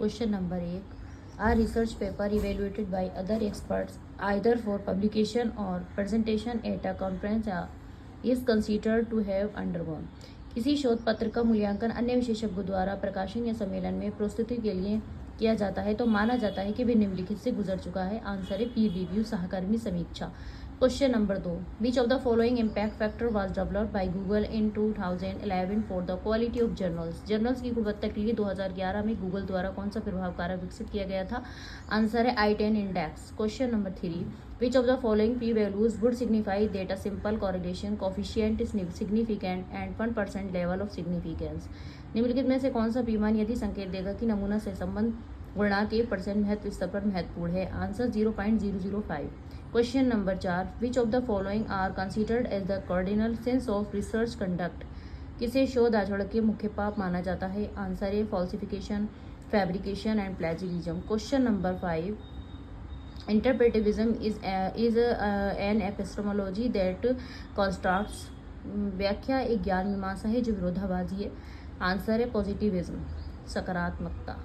Question number 1, are research paper evaluated by other experts either for publication और presentation at a conference is considered to have undergone. किसी शोध पत्र का मूल्यांकन अन्य विशेषज्ञों द्वारा प्रकाशन या सम्मेलन में प्रस्तुति के लिए किया जाता है तो माना जाता है कि वे निम्नलिखित से गुजर चुका है। आंसर है पीर रिव्यू, सहकर्मी समीक्षा। Question number 2, which of the following impact factor was developed by Google in 2011 for the quality of journals. Journals की गुणवत्ता के लिए 2011 में गूगल द्वारा कौन सा प्रभाव कारक विकसित किया गया था? आंसर है I10 index. Question number 3, which of the following P values would signify that a simple correlation coefficient is significant and 1% level of significance. निम्नलिखित में से कौन सा पैमाना यदि संकेत देगा कि नमूना से संबंध गुणांक 1% महत्व स्तर पर महत्वपूर्ण है? Answer 0.005। Question number 4, which of the following are considered as the cardinal sins of research conduct. किसे शोध आचरण के मुख्य पाप माना जाता है? आंसर है falsification, fabrication and plagiarism. Question number 5, interpretivism is an epistemology that constructs. व्याख्या एक ज्ञान मीमांसा है जो विरोधाभासी है। आंसर है पॉजिटिविज्म, सकारात्मकता।